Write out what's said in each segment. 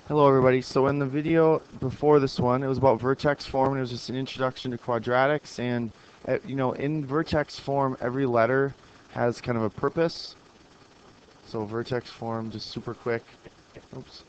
Hello everybody. So in the video before this one, it was about vertex form, and it was just an introduction to quadratics. And in vertex form, every letter has kind of a purpose. So vertex form, just super quick. Oops.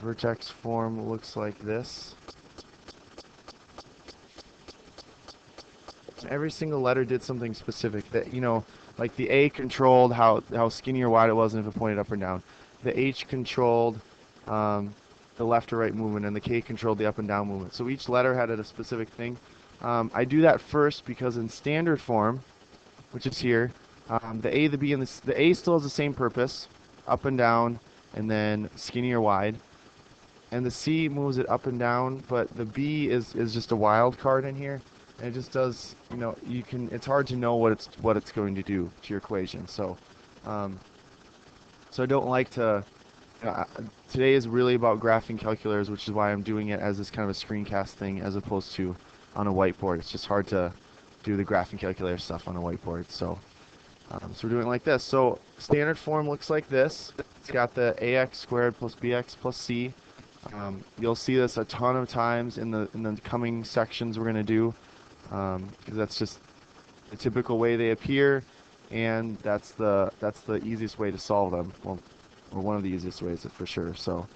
Vertex form looks like this. Every single letter did something specific. That like the A controlled how skinny or wide it was and if it pointed up or down. The H controlled um, the left or right movement, and the K controlled the up and down movement. So each letter had a specific thing. I do that first because in standard form, which is here, the A, the B, and the A still has the same purpose, up and down, and then skinny or wide. And the C moves it up and down, but the B is just a wild card in here. And it just does, it's hard to know what it's going to do to your equation. Um, so I don't like to. Today is really about graphing calculators, which is why I'm doing it as this kind of a screencast thing as opposed to on a whiteboard. It's just hard to do the graphing calculator stuff on a whiteboard. So we're doing it like this. So standard form looks like this. It's got the ax squared plus bx plus c. You'll see this a ton of times in the coming sections we're going to do, because that's just the typical way they appear, and that's the easiest way to solve them. Well, or one of the easiest ways for sure. So,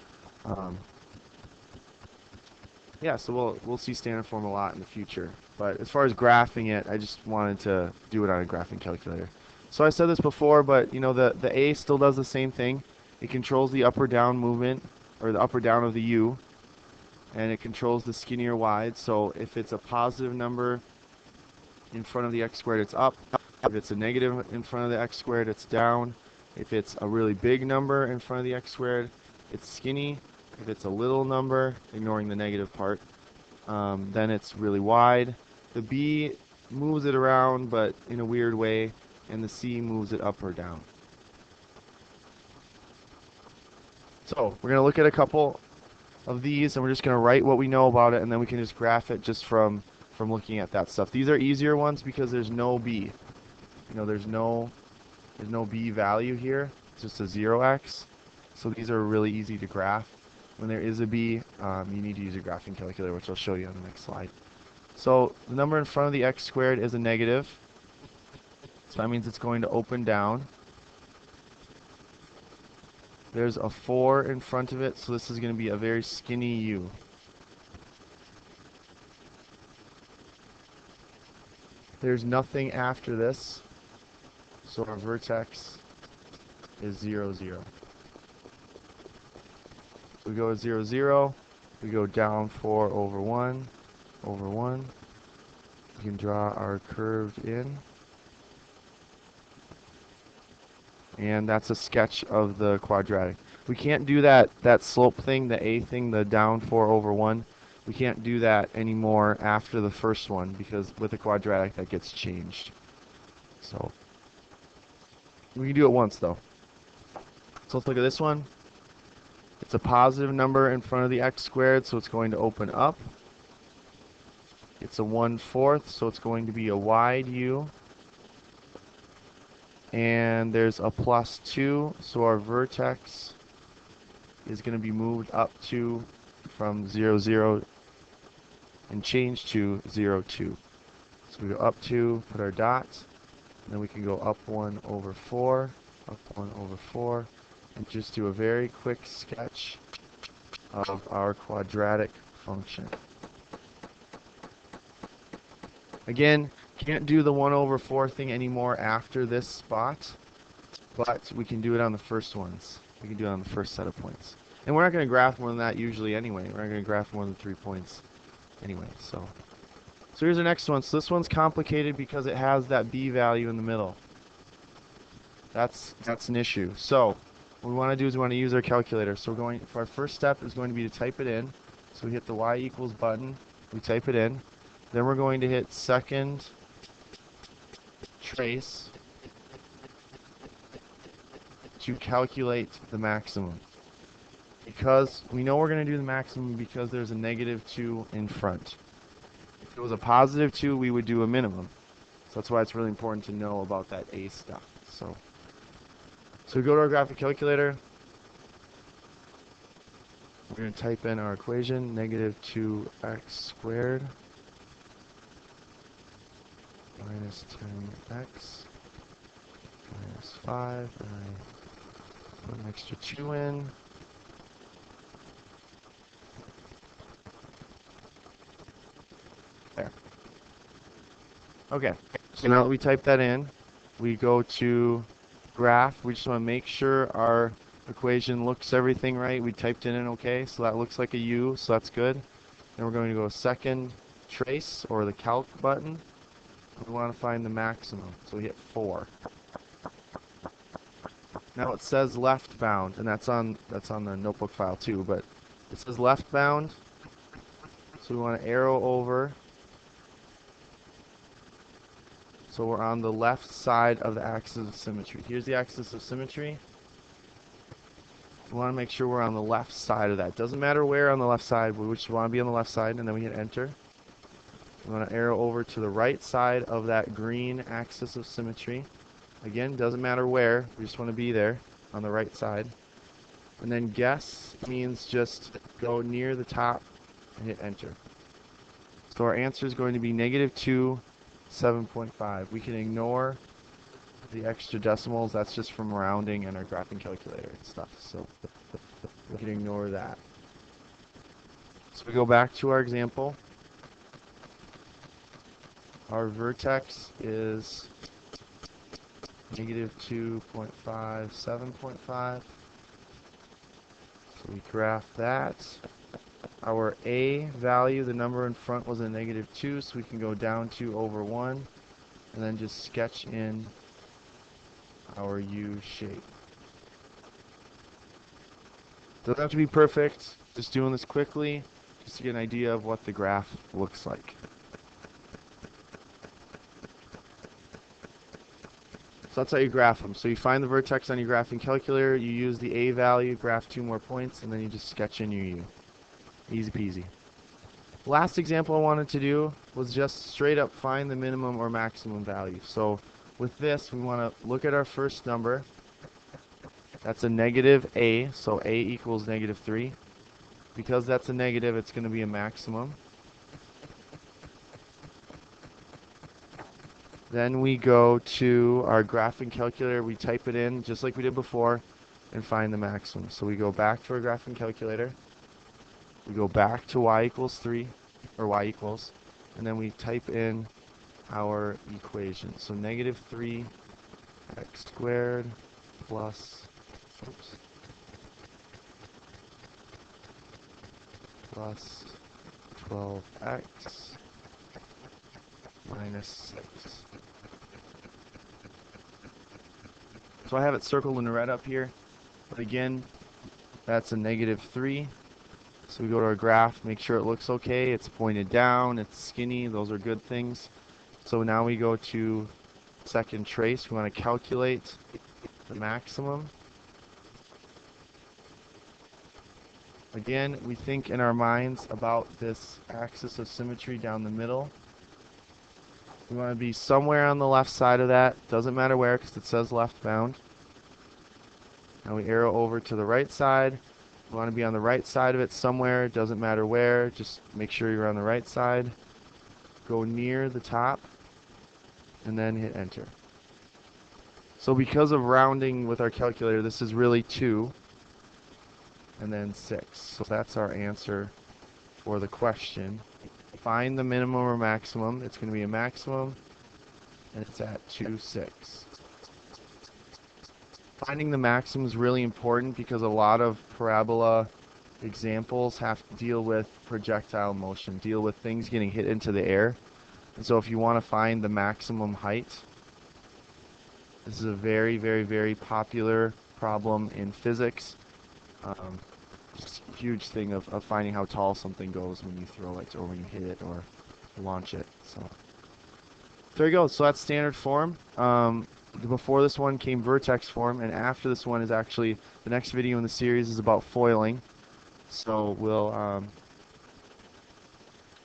yeah, so we'll see standard form a lot in the future. But as far as graphing it, I just wanted to do it on a graphing calculator. So I said this before, but the A still does the same thing. It controls the up or down movement, or the up or down of the U, and it controls the skinny or wide. So if it's a positive number in front of the x squared, it's up. If it's a negative in front of the x squared, it's down. If it's a really big number in front of the x squared, it's skinny. If it's a little number, ignoring the negative part, then it's really wide. The B moves it around, but in a weird way, and the C moves it up or down. So we're going to look at a couple of these, and we're just going to write what we know about it, and then we can just graph it just from looking at that stuff. These are easier ones because there's no B. There's no B value here. It's just a 0x. So these are really easy to graph. When there is a B, you need to use a graphing calculator, which I'll show you on the next slide. So the number in front of the x squared is a negative. So that means it's going to open down. There's a 4 in front of it, so this is going to be a very skinny U. There's nothing after this, so our vertex is 0, 0. So we go 0, 0. We go down 4 over 1, over 1. We can draw our curved in. And that's a sketch of the quadratic. We can't do that slope thing, the A thing, the down 4 over 1. We can't do that anymore after the first one, because with a quadratic that gets changed. So we can do it once though. So let's look at this one. It's a positive number in front of the x squared, so it's going to open up. It's a 1/4, so it's going to be a wide U. And there's a +2, so our vertex is going to be moved up to from 0, 0 and change to 0, 2. So we go up 2, put our dots, and then we can go up 1 over 4, up 1 over 4, and just do a very quick sketch of our quadratic function. Again, can't do the 1 over 4 thing anymore after this spot, but we can do it on the first ones. We can do it on the first set of points. And we're not going to graph more than that usually anyway. We're not going to graph more than 3 points anyway. So here's our next one. So this one's complicated because it has that B value in the middle. That's an issue. So what we want to do is we want to use our calculator. So we're going, for our first step is going to be to type it in. So we hit the y equals button. We type it in. Then we're going to hit second trace to calculate the maximum. Because we know we're going to do the maximum because there's a -2 in front. If it was a +2, we would do a minimum. So that's why it's really important to know about that A stuff. So we go to our graphic calculator. We're going to type in our equation, negative 2x squared minus 10x minus 5, and I put an extra 2 in. There. Okay, so now that we type that in, we go to graph. We just want to make sure our equation looks everything right. We typed it in okay, so that looks like a U, so that's good. Then we're going to go second trace, or the calc button. We want to find the maximum, so we hit 4. Now it says left bound, and that's on the notebook file too, but it says left bound, so we want to arrow over. So we're on the left side of the axis of symmetry. Here's the axis of symmetry. We want to make sure we're on the left side of that. Doesn't matter where on the left side, we just want to be on the left side, and then we hit enter. We want to arrow over to the right side of that green axis of symmetry. Again, doesn't matter where, we just want to be there on the right side. And then guess means just go near the top and hit enter. So our answer is going to be negative 2, 7.5. We can ignore the extra decimals. That's just from rounding and our graphing calculator and stuff. So we can ignore that. So we go back to our example. Our vertex is negative 2.5, 7.5. So we graph that. Our A value, the number in front, was a negative 2, so we can go down 2 over 1, and then just sketch in our U shape. Doesn't have to be perfect, just doing this quickly, just to get an idea of what the graph looks like. So that's how you graph them. So you find the vertex on your graphing calculator, you use the A value, graph 2 more points, and then you just sketch in your U. Easy peasy. Last example I wanted to do was just straight up find the minimum or maximum value. So with this, we want to look at our first number. That's a negative A, so A equals negative 3. Because that's a negative, it's going to be a maximum. Then we go to our graphing calculator, we type it in just like we did before, and find the maximum. So we go back to our graphing calculator, we go back to y equals 3, or y equals, and then we type in our equation. So negative 3x squared plus, plus 12x minus 6. So I have it circled in red up here, but again, that's a negative 3. So we go to our graph, make sure it looks okay, it's pointed down, it's skinny, those are good things. So now we go to second trace, we want to calculate the maximum. Again, we think in our minds about this axis of symmetry down the middle. We want to be somewhere on the left side of that, doesn't matter where because it says left bound. Now we arrow over to the right side. You want to be on the right side of it somewhere, doesn't matter where, just make sure you're on the right side. Go near the top, and then hit enter. So because of rounding with our calculator, this is really 2, and then 6. So that's our answer for the question. Find the minimum or maximum. It's going to be a maximum, and it's at 2, 6. Finding the maximum is really important because a lot of parabola examples have to deal with projectile motion, deal with things getting hit into the air. And so if you want to find the maximum height, this is a very, very, very popular problem in physics. Just a huge thing of finding how tall something goes when you throw it or when you hit it or launch it. So there you go. So that's standard form. Before this one came vertex form, and after this one is actually, the next video in the series is about foiling. So we'll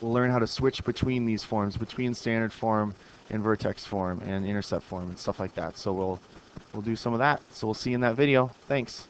learn how to switch between these forms, between standard form and vertex form and intercept form and stuff like that. So we'll do some of that. So we'll see you in that video. Thanks.